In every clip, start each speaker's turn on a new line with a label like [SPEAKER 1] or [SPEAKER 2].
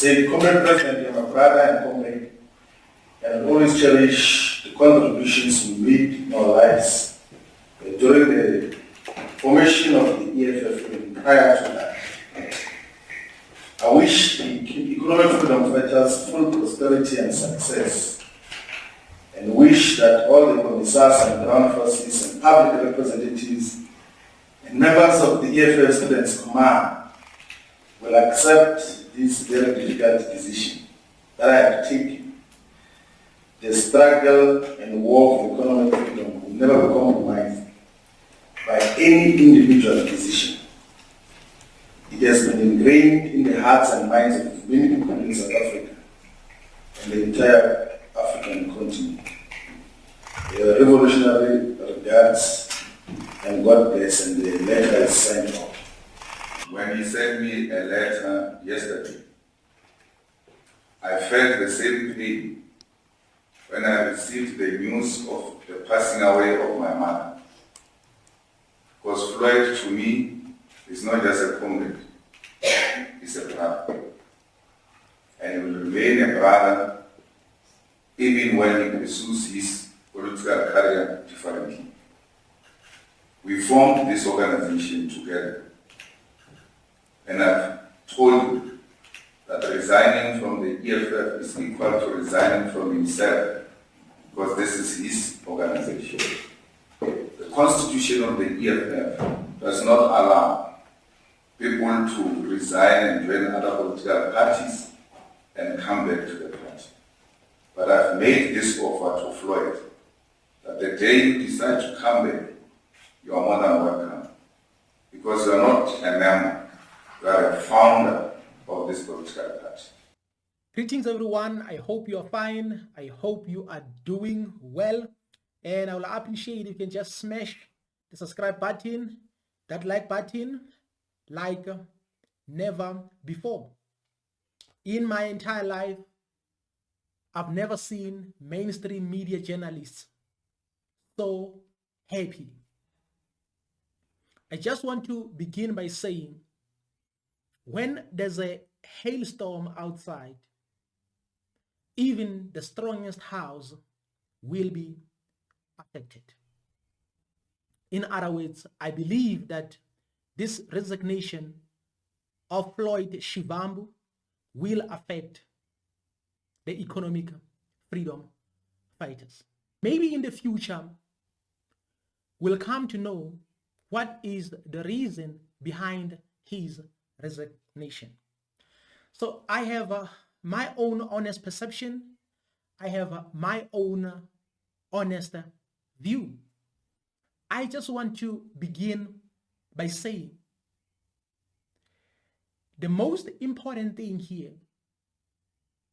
[SPEAKER 1] Said, Comrade President, you're my brother and comrade, and always cherish the contributions we made in our lives during the formation of the EFF and prior to that. I wish the economic freedom fighters full prosperity and success, and wish that all the commissars and ground forces and public representatives and members of the EFF Students' Command will accept this very difficult decision that I have taken. The struggle and war for economic freedom will never be compromised by any individual decision. It has been ingrained in the hearts and minds of many people in South Africa and the entire African continent. Revolutionary regards and God bless, and the letter is signed off.
[SPEAKER 2] When he sent me a letter yesterday, I felt the same pain when I received the news of the passing away of my mother. Because Floyd, to me, is not just a comrade, he's a brother. And he will remain a brother even when he pursues his political career differently. We formed this organization together. And I've told you that resigning from the EFF is equal to resigning from himself, because this is his organization. The constitution of the EFF does not allow people to resign and join other political parties and come back to the party. But I've made this offer to Floyd, that the day you decide to come back, you are more than welcome, because you are not a member. You are a founder of this political party.
[SPEAKER 3] Greetings everyone, I hope you are fine. I hope you are doing well, and I will appreciate if you can just smash the subscribe button, that like button, like never before. In my entire life, I've never seen mainstream media journalists so happy. I just want to begin by saying, when there's a hailstorm outside, even the strongest house will be affected. In other words, I believe that this resignation of Floyd Shivambu will affect the economic freedom fighters. Maybe in the future, we'll come to know what is the reason behind his resignation. So I have my own honest perception. I have my own honest view. I just want to begin by saying the most important thing here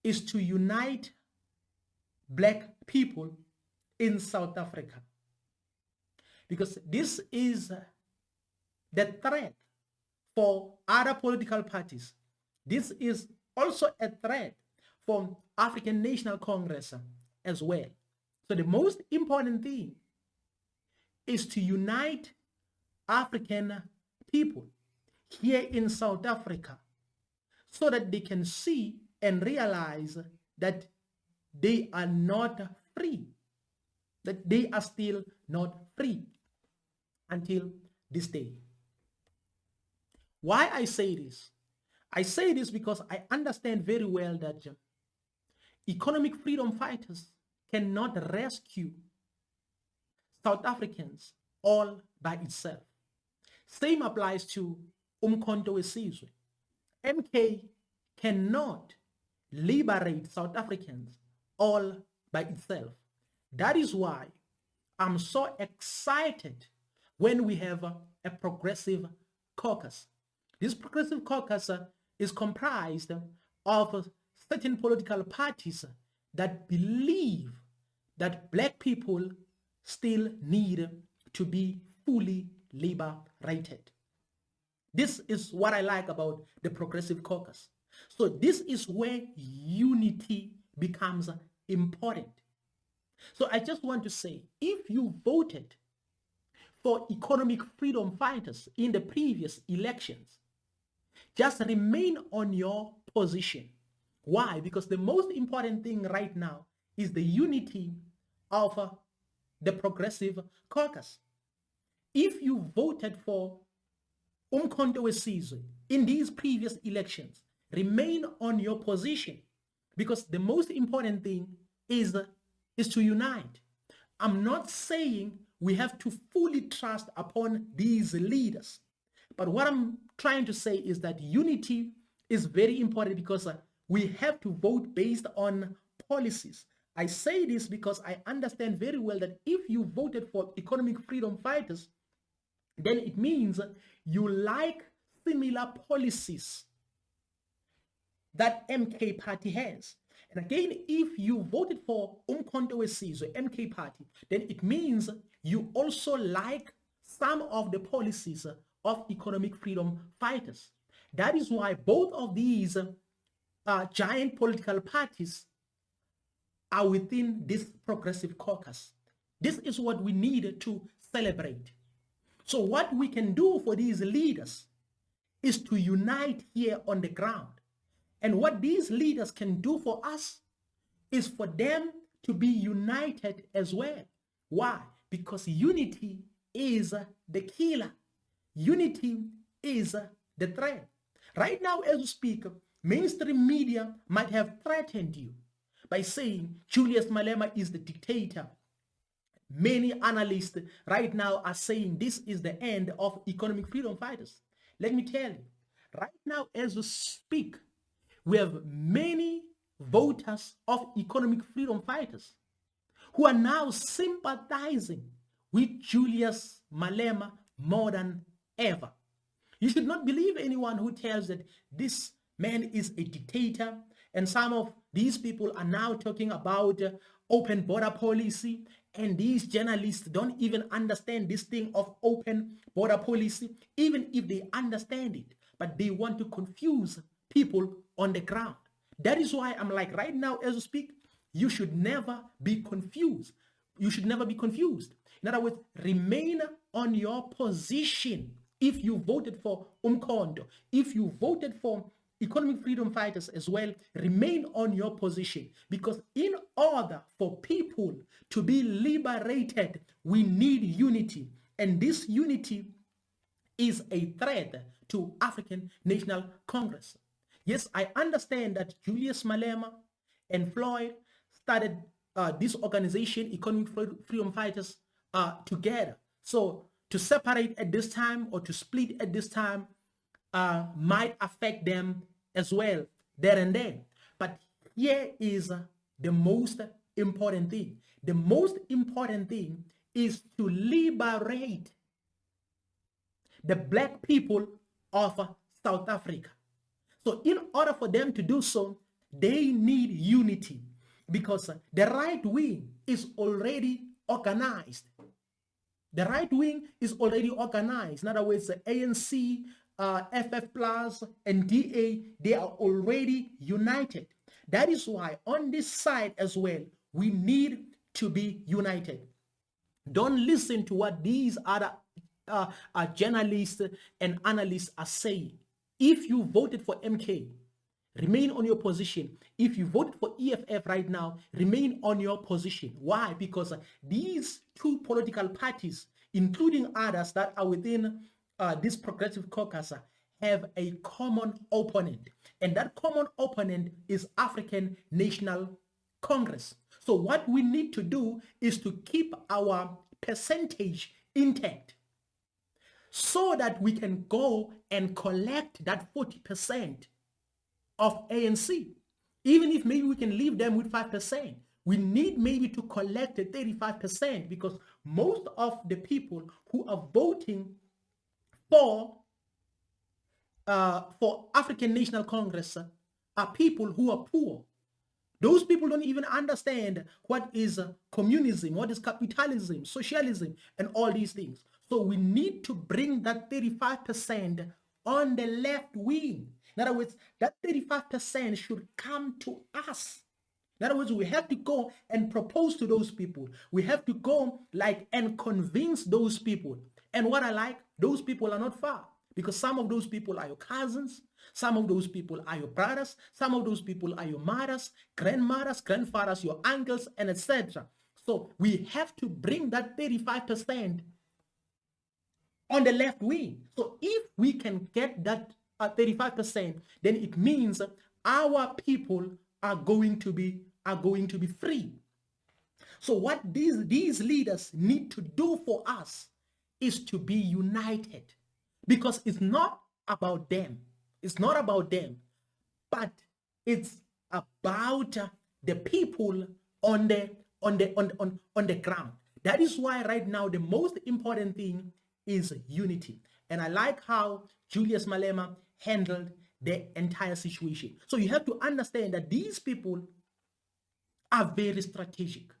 [SPEAKER 3] is to unite Black people in South Africa, because this is the threat for other political parties. This is also a threat for African National Congress as well. So the most important thing is to unite African people here in South Africa so that they can see and realize that they are not free, that they are still not free until this day. Why I say this? I say this because I understand very well that economic freedom fighters cannot rescue South Africans all by itself. Same applies to uMkhonto WeSizwe. MK cannot liberate South Africans all by itself. That is why I'm so excited when we have a progressive caucus. This progressive caucus is comprised of certain political parties that believe that Black people still need to be fully liberated. This is what I like about the progressive caucus. So this is where unity becomes important. So I just want to say, if you voted for economic freedom fighters in the previous elections, just remain on your position. Why? Because the most important thing right now is the unity of the Progressive Caucus. If you voted for uMkhonto WeSizwe in these previous elections, remain on your position, because the most important thing is to unite. I'm not saying we have to fully trust upon these leaders, but what I'm trying to say is that unity is very important, because we have to vote based on policies. I say this because I understand very well that if you voted for economic freedom fighters, then it means you like similar policies that MK party has. And again, if you voted for uMkhonto WeSizwe, MK party, then it means you also like some of the policies of economic freedom fighters. That is why both of these giant political parties are within this Progressive Caucus. This is what we need to celebrate. So what we can do for these leaders is to unite here on the ground. And what these leaders can do for us is for them to be united as well. Why? Because unity is the killer. Unity is the threat. Right now, as we speak, mainstream media might have threatened you by saying Julius Malema is the dictator. Many analysts right now are saying this is the end of economic freedom fighters. Let me tell you, right now as we speak, we have many voters of economic freedom fighters who are now sympathizing with Julius Malema more than ever. You should not believe anyone who tells that this man is a dictator, and some of these people are now talking about open border policy, and these journalists don't even understand this thing of open border policy, even if they understand it, but they want to confuse people on the ground. That is why I'm like, right now as we speak, you should never be confused. You should never be confused. In other words, remain on your position. If you voted for uMkhonto, if you voted for economic freedom fighters as well, remain on your position, because in order for people to be liberated, we need unity, and this unity is a threat to African National Congress. Yes, I understand that Julius Malema and Floyd started this organization, Economic Freedom Fighters, together. So to separate at this time or to split at this time might affect them as well there and then. But here is the most important thing. The most important thing is to liberate the black people of South Africa. So in order for them to do so, they need unity, because the right wing is already organized. The right wing is already organized. In other words, the ANC, FF Plus, and DA, they are already united. That is why on this side as well, we need to be united. Don't listen to what these other journalists and analysts are saying. If you voted for MK, remain on your position. If you voted for EFF right now, remain on your position. Why? Because these two political parties, including others that are within this Progressive Caucus, have a common opponent. And that common opponent is African National Congress. So what we need to do is to keep our percentage intact, so that we can go and collect that 40% of ANC. Even if maybe we can leave them with 5%, we need maybe to collect the 35%, because most of the people who are voting for African National Congress are people who are poor. Those people don't even understand what is communism, what is capitalism, socialism, and all these things. So we need to bring that 35% on the left wing. In other words, that 35% should come to us. In other words, we have to go and propose to those people. We have to go and convince those people. And what I like, those people are not far. because some of those people are your cousins, some of those people are your brothers, some of those people are your mothers, grandmothers, grandfathers, your uncles, and etc. So we have to bring that 35% on the left wing. So if we can get that 35%, then it means our people are going to be free. So what these leaders need to do for us is to be united, because it's not about them. It's not about them, but it's about the people on the ground. That is why right now the most important thing is unity. And I like how Julius Malema handled the entire situation. So you have to understand that these people are very strategic.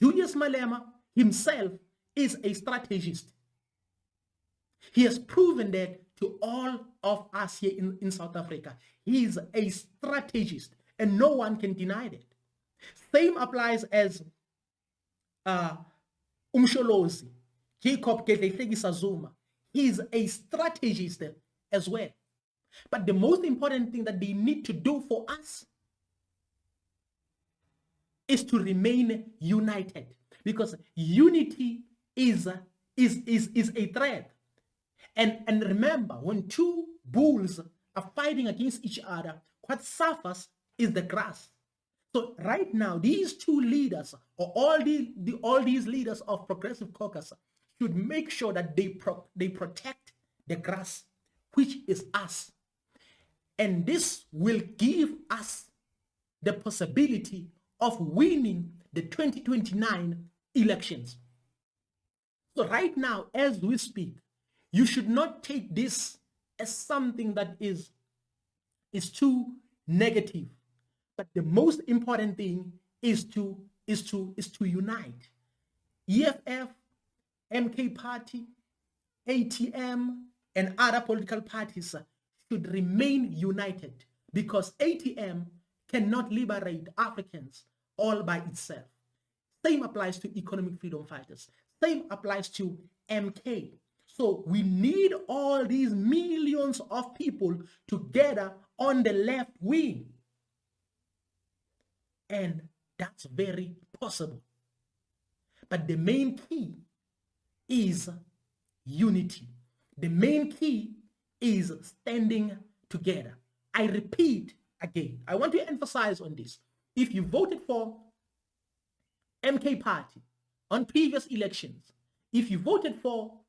[SPEAKER 3] Julius Malema himself is a strategist. He has proven that to all of us here in South Africa. He is a strategist, and no one can deny that. Same applies as uMkhonto, Jacob Gedleyihlekisa Zuma. He is a strategist as well. But the most important thing that they need to do for us is to remain united, because unity is a threat. And remember, when two bulls are fighting against each other, what suffers is the grass. So right now, these two leaders, or all these leaders of Progressive Caucus, should make sure that they protect the grass, which is us. And this will give us the possibility of winning the 2029 elections. So right now, as we speak, you should not take this as something that is too negative. But the most important thing is to unite. EFF, MK Party, ATM, and other political parties should remain united, because ATM cannot liberate Africans all by itself. Same applies to economic freedom fighters. Same applies to MK. So we need all these millions of people together on the left wing. And that's very possible. But the main key is unity. The main key is standing together. I repeat again, I want to emphasize on this. If you voted for MK Party on previous elections, if you voted for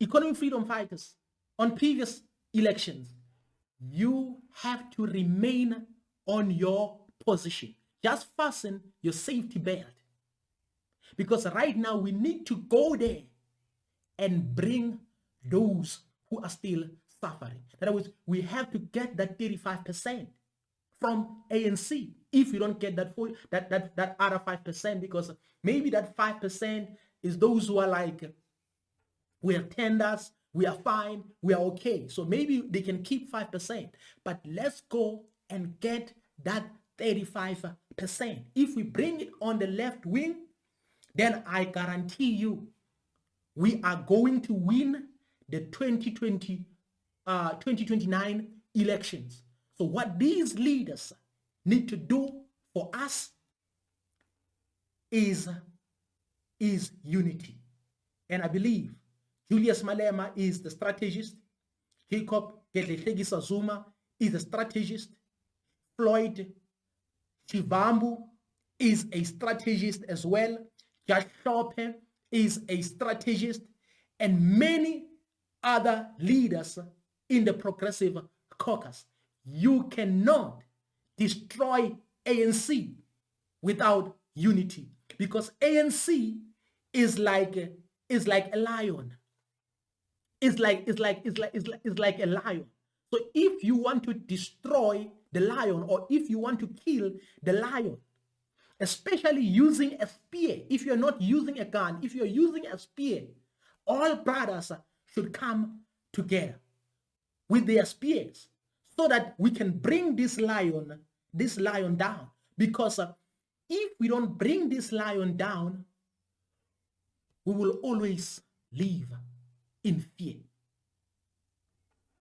[SPEAKER 3] economic freedom fighters on previous elections, you have to remain on your position. Just fasten your safety belt. Because right now we need to go there and bring those who are still suffering. In other words, we have to get that 35% from ANC. If you don't get that other 5%, because maybe that 5% is those who are like, we are tenders, we are fine, we are okay. So maybe they can keep 5%, but let's go and get that 35%. If we bring it on the left wing, then I guarantee you we are going to win the 2029 elections. So what these leaders need to do for us is unity. And I believe Julius Malema is the strategist. Jacob Gedleyihlekisa Zuma is a strategist. Floyd Shivambu is a strategist as well. Judge Shopper is a strategist, and many other leaders in the Progressive Caucus. You cannot destroy ANC without unity, because ANC is like a lion. It's like a lion. So if you want to destroy the lion, or if you want to kill the lion, especially using a spear, if you're not using a gun, if you're using a spear, all brothers should come together with their spears so that we can bring this lion down. Because if we don't bring this lion down, we will always live in fear.